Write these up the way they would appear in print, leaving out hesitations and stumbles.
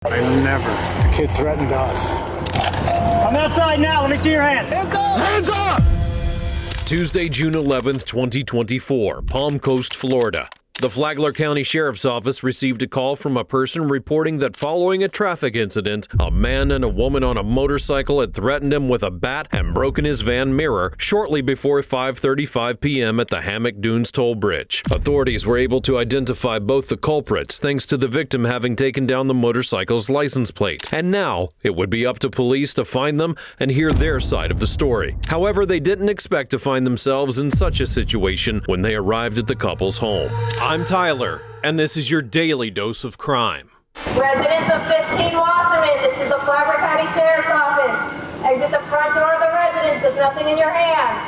I never. The kid threatened us. I'm outside now. Let me see your hand. Hands up! Hands up! Tuesday, June 11th, 2024, Palm Coast, Florida. The Flagler County Sheriff's Office received a call from a person reporting that following a traffic incident, a man and a woman on a motorcycle had threatened him with a bat and broken his van mirror shortly before 5:35 p.m. at the Hammock Dunes Toll Bridge. Authorities were able to identify both the culprits thanks to the victim having taken down the motorcycle's license plate. And now it would be up to police to find them and hear their side of the story. However, they didn't expect to find themselves in such a situation when they arrived at the couple's home. I'm Tyler, and this is your daily dose of crime. Residents of 15 Wasserman, this is the Flagler County Sheriff's Office. Exit the front door of the residence with nothing in your hands.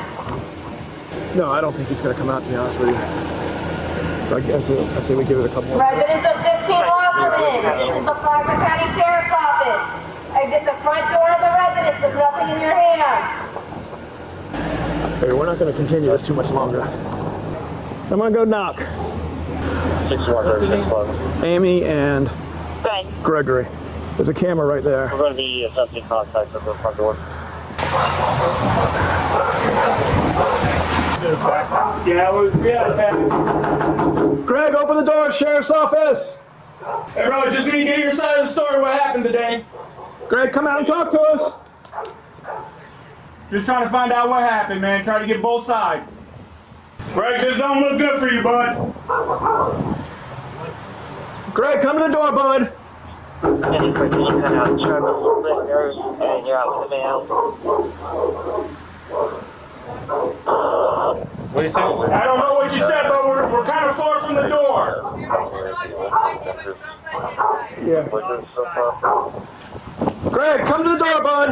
No, I don't think he's going to come out, to be honest with you. I say we give it a couple more. Residents of 15 Wasserman, this is the Flagler County Sheriff's Office. Exit the front door of the residence with nothing in your hands. Hey, we're not going to continue this too much longer. I'm going to go knock. 6136 Amy and Right. Gregory. There's a camera right there. We're going to be assessing contact at the front door. Greg, open the door, Sheriff's Office. Hey, bro, just need to get your side of the story. What happened today? Greg, come out and talk to us. Just trying to find out what happened, man. Try to get both sides. Greg, this don't look good for you, bud. Greg, come to the door, bud. Any particular kind of trouble with listeners and you're out with the mail? What do you say? I don't know what you said, but we're kind of far from the door. Yeah. Greg, come to the door, bud.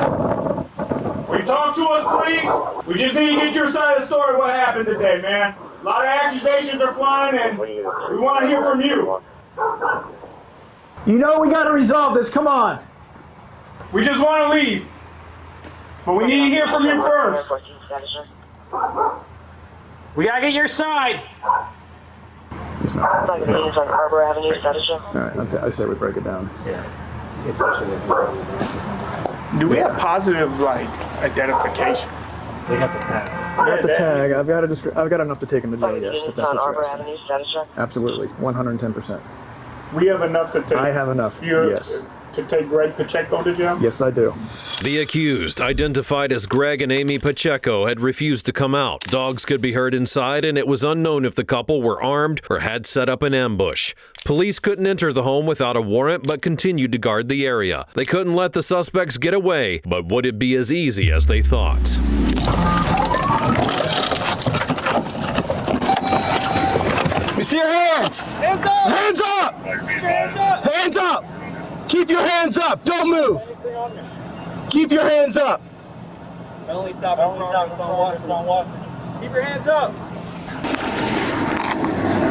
Will you talk to us, please? We just need to get your side of the story. What happened today, man? A lot of accusations are flying, and we want to hear from you. You know we got to resolve this. Come on. We just want to leave, but we need to hear from you first. We gotta get your side. He's not. Like the meetings on Harbor Avenue, Citizen. All right, I say we break it down. Do we have positive, identification? We got the tag. I've got enough to take him to jail. Yes, if that's on what Harbor you're Avenue, asking. Citizen. Absolutely, 110%. We have enough to take. I have enough. Yes. To take Greg Pacheco to jail? Yes, I do. The accused, identified as Greg and Amy Pacheco, had refused to come out. Dogs could be heard inside, and it was unknown if the couple were armed or had set up an ambush. Police couldn't enter the home without a warrant, but continued to guard the area. They couldn't let the suspects get away, but would it be as easy as they thought? You see your hands? Hands up! Hands up! Hands up! Hands up! Keep your hands up! Don't move! Keep your hands up! Only stop on what? Keep your hands up.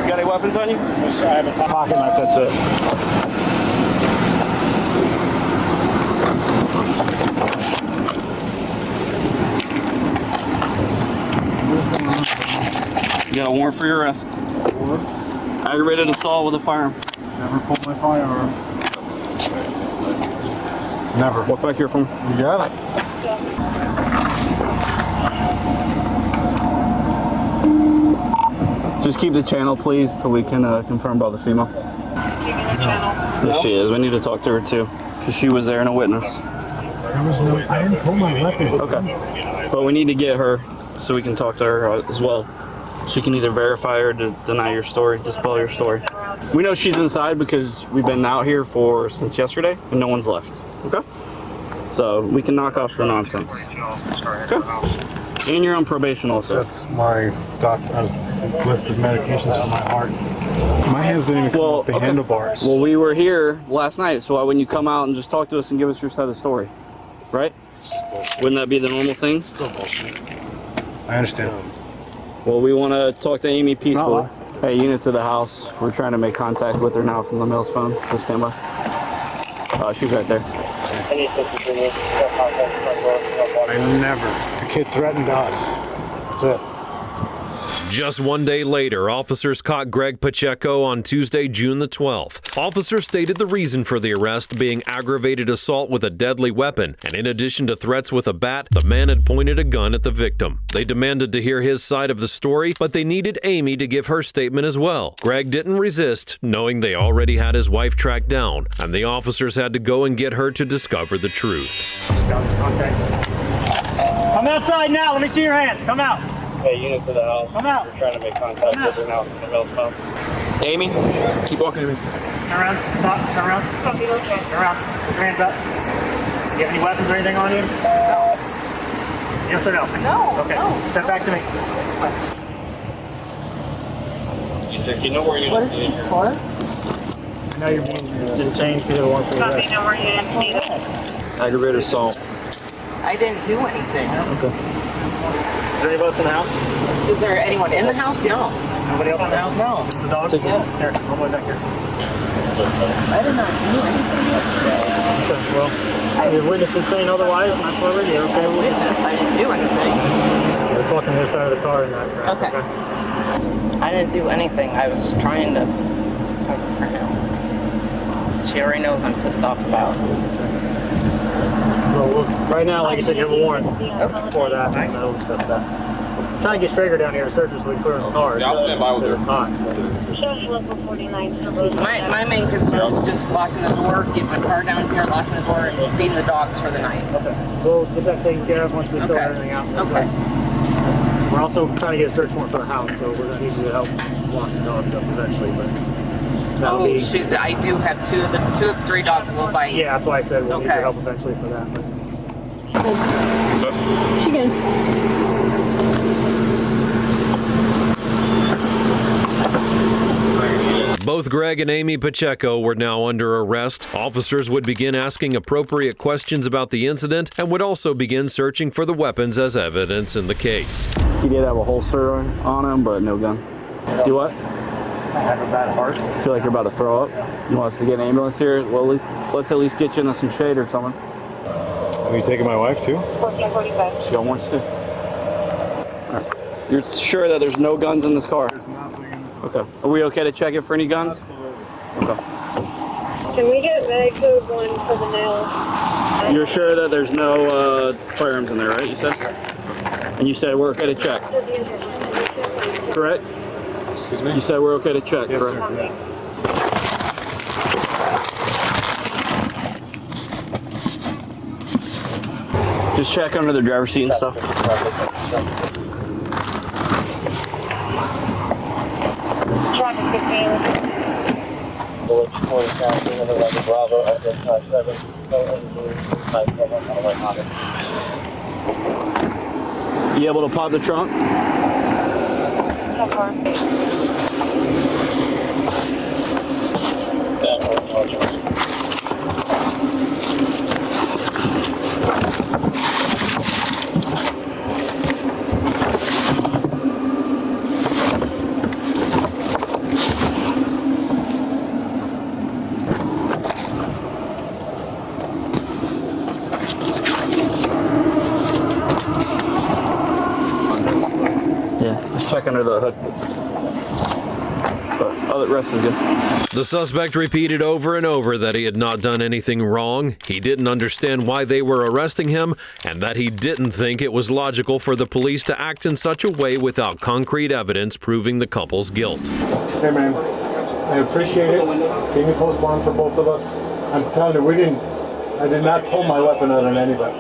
You got any weapons on you? I have a pocket knife, that's it. You got a warrant for your arrest. Aggravated assault with a firearm. Never pulled my firearm. Never. Walk back here from. You got it. Just keep the channel, please, so we can confirm about the female. Yes, she is. We need to talk to her too, because she was there and a witness. I didn't pull my weapon. Okay. But we need to get her so we can talk to her as well. She can either verify or deny your story, dispel your story. We know she's inside because we've been out here since yesterday and no one's left. Okay? So we can knock off the nonsense. Okay? And you're on probation also. That's my doctor. I was listed medications for my heart. My hands didn't even come off the handlebars. Well, we were here last night, so why wouldn't you come out and just talk to us and give us your side of the story? Right? Wouldn't that be the normal thing? Still bullshit. I understand. Well, we want to talk to Amy peacefully. Hey, units of the house. We're trying to make contact with her now from the Mills phone, so stand by. She's right there. I never. The kid threatened us. That's it. Just one day later, officers caught Greg Pacheco on Tuesday, June the 12th. Officers stated the reason for the arrest being aggravated assault with a deadly weapon, and in addition to threats with a bat, the man had pointed a gun at the victim. They demanded to hear his side of the story, but they needed Amy to give her statement as well. Greg didn't resist, knowing they already had his wife tracked down, and the officers had to go and get her to discover the truth. Come outside now. Let me see your hands. Come out. Hey, unit to the house. Come out. We're trying to make contact with her now in the Meltdown. Amy, keep walking, Amy. Turn around. Stop. Turn around. Stop. Turn around. Put your hands up. Do you have any weapons or anything on you? No. Yes or no? No. Okay. No. Step back to me. You know where you're What is this for? Now you're being detained because of one for the arrest. Aggravated assault. I didn't do anything. Okay. Is there anybody else in the house? Is there anyone in the house? No. Nobody else in the house? No. Just the dogs? Yeah. Here, one more back here. I did not do anything. Okay, well, your witness is saying otherwise, and that's what we're here, okay? Witness, I didn't do anything. Let's walk on the other side of the car and not crash. Okay. I didn't do anything. I was trying to cover for him. She already knows I'm pissed off about it. Well, look, right now, like I said, you have a warrant for that, and I'll discuss that. I'm trying to get Strager down here to search us so we clear in the car. Yeah, I'll stand by with her. It's hot. My main concern is just locking the door, getting my car down here, locking the door, and feeding the dogs for the night. Okay. We'll get that taken care of once we sort everything out. Okay. We're also trying to get a search warrant for the house, so we're going to need you to help lock the dogs up eventually. But that'll be... shoot, I do have two of the 3 dogs will bite. Yeah, that's why I said we'll need your help eventually for that. But... She good. Both Greg and Amy Pacheco were now under arrest. Officers would begin asking appropriate questions about the incident and would also begin searching for the weapons as evidence in the case. He did have a holster on him, but no gun. Do what? I have a bad heart. Feel like you're about to throw up? You want us to get an ambulance here? Well, let's at least get you into some shade or something. Have you taken my wife too? 1445. She got warrants too. Right. You're sure that there's no guns in this car? Okay. Are we okay to check it for any guns? Okay. Can we get bag code 1 for the nails? You're sure that there's no firearms in there, right? You said? And you said we're okay to check. Correct? Excuse me? You said we're okay to check, Yes, correct? sir. Yeah. Just check under the driver's seat and stuff. Traffic 15. You able to pop the trunk? So far. Yeah, just check under the hood. But other rest is good. The suspect repeated over and over that he had not done anything wrong, he didn't understand why they were arresting him, and that he didn't think it was logical for the police to act in such a way without concrete evidence proving the couple's guilt. Hey man, I appreciate it. Can you post bond for both of us? I'm telling you, I did not pull my weapon out on anybody.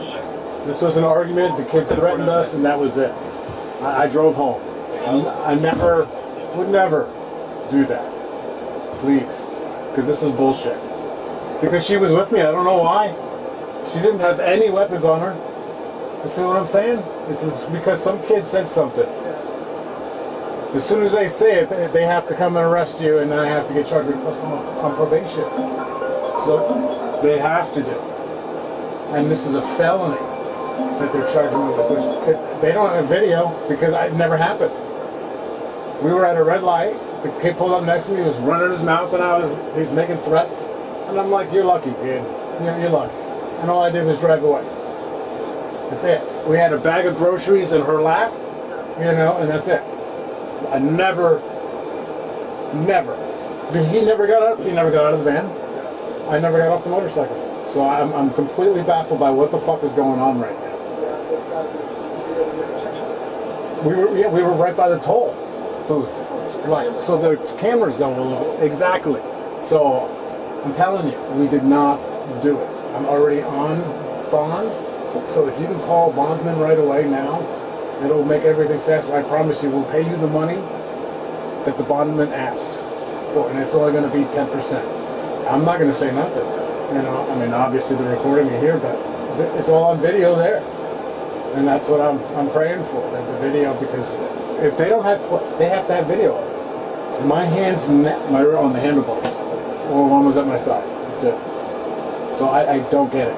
This was an argument, the kids threatened us, and that was it. I drove home. I would never do that. Please. Because this is bullshit. Because she was with me, I don't know why. She didn't have any weapons on her. You see what I'm saying? This is because some kid said something. As soon as they say it, they have to come and arrest you, and then I have to get charged on probation. So they have to do. And this is a felony that they're charging me with. If they don't have video, because it never happened. We were at a red light. The kid pulled up next to me. He was running his mouth, and he was making threats. And I'm like, "You're lucky, kid. You're lucky." And all I did was drive away. That's it. We had a bag of groceries in her lap, and that's it. I never. He never got out. He never got out of the van. I never got off the motorcycle. So I'm completely baffled by what the fuck is going on right now. We were right by the toll booth. Right. So the cameras don't. Exactly. So I'm telling you, we did not do it. I'm already on bond. So if you can call bondsman right away now, it'll make everything faster. I promise you, we'll pay you the money that the bondman asks for, and it's only going to be 10%. I'm not going to say nothing. You know, I mean, obviously they're recording me here, but it's all on video there, and that's what I'm praying for, that the video, because if they don't have, they have to have video of it. My hands are on the handlebars, or one was at my side. That's it. So I don't get it.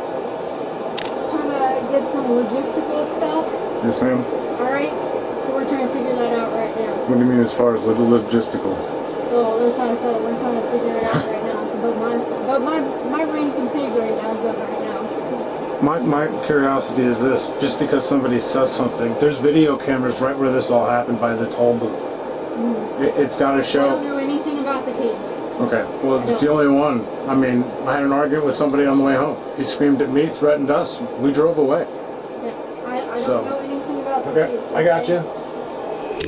Trying to get some logistical stuff. Yes, ma'am. All right. So we're trying to figure that out right now. What do you mean as far as the logistical? Oh, that's how I said we're trying to figure it out right now. It's above my brain can figure it as of right now. My curiosity is this: just because somebody says something, there's video cameras right where this all happened by the toll booth. It's got to show. I don't know anything about the case. Okay, well, it's the only one. I mean, I had an argument with somebody on the way home. He screamed at me, threatened us. We drove away. Yeah, I don't know anything about the case. Okay, I got you.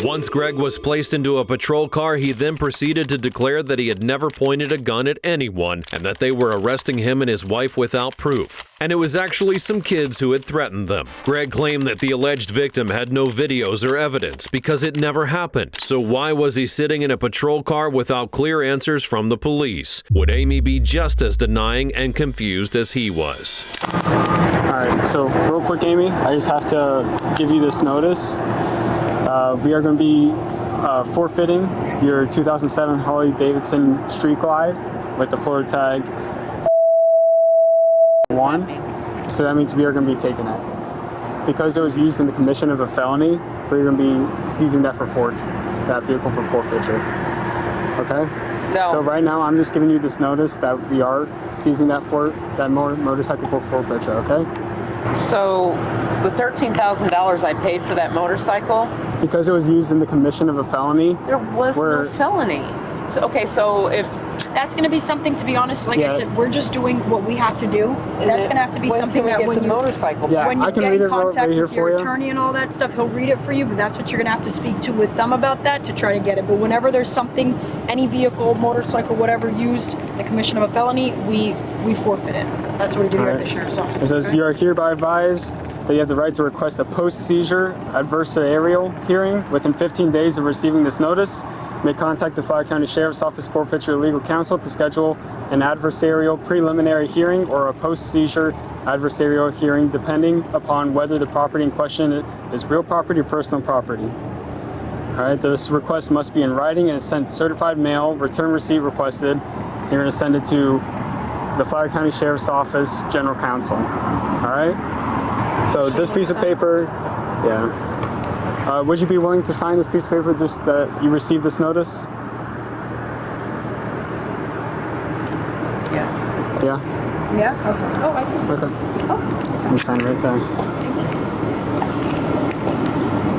Once Greg was placed into a patrol car, he then proceeded to declare that he had never pointed a gun at anyone and that they were arresting him and his wife without proof. And it was actually some kids who had threatened them. Greg claimed that the alleged victim had no videos or evidence because it never happened. So why was he sitting in a patrol car without clear answers from the police? Would Amy be just as denying and confused as he was? Alright, so real quick, Amy, I just have to give you this notice. We are going to be forfeiting your 2007 Harley-Davidson Street Glide with the Florida tag 1. So that means we are going to be taking it. Because it was used in the commission of a felony, we're going to be seizing that that vehicle for forfeiture. Okay? No. So right now, I'm just giving you this notice that we are seizing that motorcycle for forfeiture, okay? So the $13,000 I paid for that motorcycle, Because it was used in the commission of a felony. there was no felony. So, okay, so if That's going to be something, to be honest, like Yeah. I said, we're just doing what we have to do. That's going to have to be something that when the you motorcycle Yeah, when you I can get read in it right contact here with your for you. attorney and all that stuff, he'll read it for you, but that's what you're going to have to speak to with them about that to try to get it. But whenever there's something, any vehicle, motorcycle, whatever, used in the commission of a felony, we forfeit it. That's what we do here at the Sheriff's Office. It says okay? you are hereby advised that you have the right to request a post-seizure adversarial hearing within 15 days of receiving this notice. You may contact the Flagler County Sheriff's Office Forfeiture Legal Counsel to schedule an adversarial preliminary hearing or a post-seizure adversarial hearing, depending upon whether the property in question is real property or personal property. All right, this request must be in writing and sent certified mail, return receipt requested. You're going to send it to the Flagler County Sheriff's Office General Counsel. All right? So this piece of paper, yeah. Would you be willing to sign this piece of paper just that you received this notice? Yeah. Yeah? Yeah? Okay. Oh, I can. Okay. Oh. You can sign right there.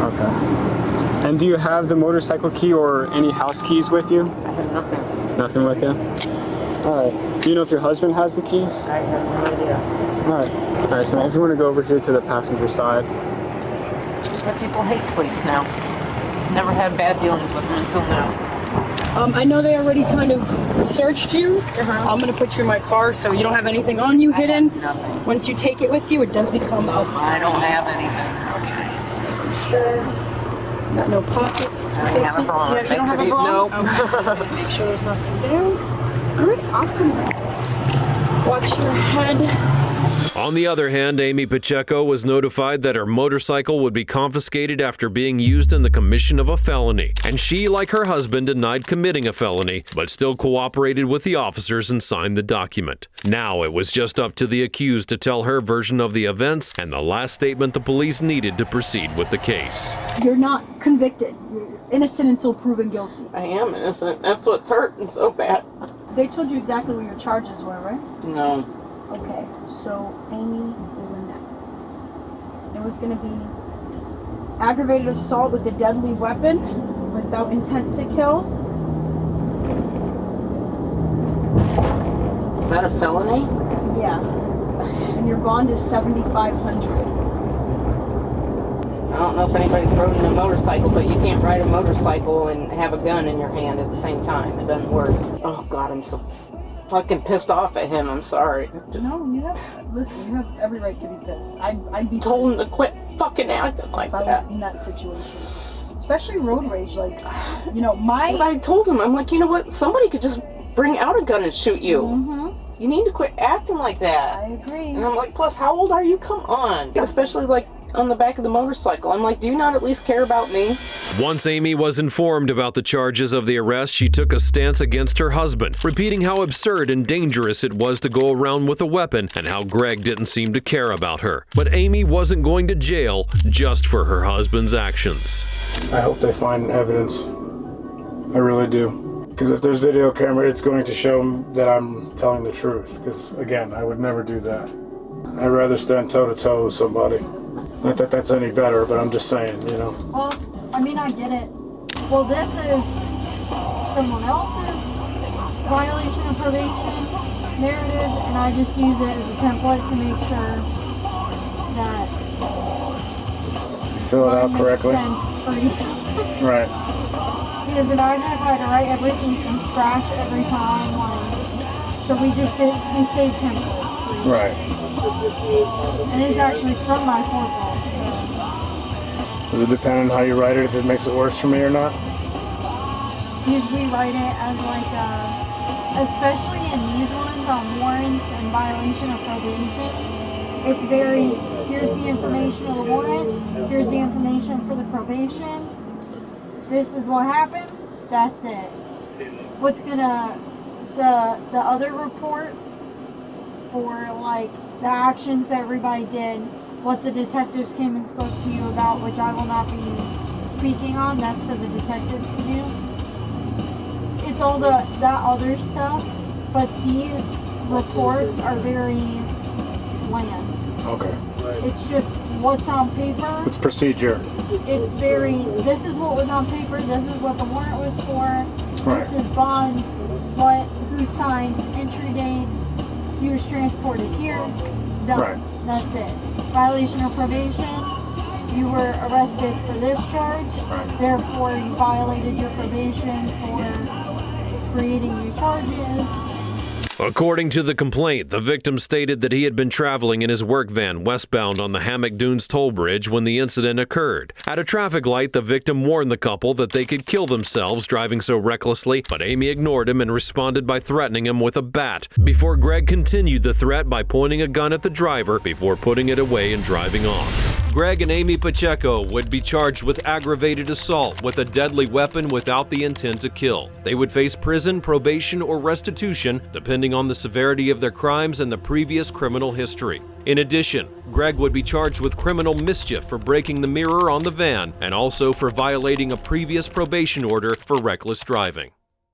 Okay. And do you have the motorcycle key or any house keys with you? I have nothing. Nothing with you? All right. Do you know if your husband has the keys? I have no idea. All right. All right, so if you want to go over here to the passenger side. But people hate police now. Never had bad dealings with them until now. I know they already kind of searched you. I'm going to put you in my car so you don't have anything on you hidden. Nothing. Once you take it with you, it does become a... I don't have anything. Sure. Got no pockets. I don't have a bra. You don't have a bra? Nope. Okay. Make sure there's nothing there. All right, awesome. Watch your head. On the other hand, Amy Pacheco was notified that her motorcycle would be confiscated after being used in the commission of a felony. And she, like her husband, denied committing a felony, but still cooperated with the officers and signed the document. Now it was just up to the accused to tell her version of the events and the last statement the police needed to proceed with the case. You're not convicted. You're innocent until proven guilty. I am innocent. That's what's hurting so bad. They told you exactly what your charges were, right? No. Okay, so Amy Belinda. It was going to be aggravated assault with a deadly weapon, without intent to kill. Is that a felony? Yeah. And your bond is $7,500. I don't know if anybody's riding a motorcycle, but you can't ride a motorcycle and have a gun in your hand at the same time. It doesn't work. Oh God, I'm so fucking pissed off at him. I'm sorry. No, you have every right to be pissed. I'd be told him pissed to quit fucking acting like if I that. was in that situation. Especially road rage, like, you know, I told him, I'm like, you know what? Somebody could just bring out a gun and shoot you. Mm-hmm. You need to quit acting like that. I agree. And I'm like, plus, how old are you? Come on. Especially like on the back of the motorcycle. I'm like, do you not at least care about me? Once Amy was informed about the charges of the arrest, she took a stance against her husband, repeating how absurd and dangerous it was to go around with a weapon and how Greg didn't seem to care about her. But Amy wasn't going to jail just for her husband's actions. I hope they find evidence. I really do. Because if there's video camera, it's going to show them that I'm telling the truth. Because, again, I would never do that. I'd rather stand toe-to-toe with somebody. Not that that's any better, but I'm just saying, you know. Well, I mean, I get it. Well, this is someone else's violation of probation narrative, and I just use it as a template to make sure that You fill it out makes correctly. sense for you. Right. Because imagine if I had to write everything from scratch every time, like, so we saved templates. Right. And it's actually from my corporal, Does it depend on how you write it, if it makes it worse for me or not? so usually write it as like especially in these ones on warrants and violation of probation, it's very, here's the information of the warrant, here's the information for the probation, this is what happened, that's it. What's gonna, the other reports for like the actions everybody did, what the detectives came and spoke to you about, which I will not be speaking on, that's for the detectives to do. It's all that other stuff, but these reports are very bland. Okay. It's just what's on paper. It's procedure. It's very, this is what was on paper, this is what the warrant was for, Right. this is bond, who signed, entry date, he was transported here, done. Right. That's it. Violation of probation, you were arrested for this charge, Right. therefore you violated your probation for creating new charges. According to the complaint, the victim stated that he had been traveling in his work van westbound on the Hammock Dunes toll bridge when the incident occurred. At a traffic light, the victim warned the couple that they could kill themselves driving so recklessly, but Amy ignored him and responded by threatening him with a bat, before Greg continued the threat by pointing a gun at the driver before putting it away and driving off. Greg and Amy Pacheco would be charged with aggravated assault with a deadly weapon without the intent to kill. They would face prison, probation, or restitution, depending on the severity of their crimes and the previous criminal history. In addition, Greg would be charged with criminal mischief for breaking the mirror on the van and also for violating a previous probation order for reckless driving.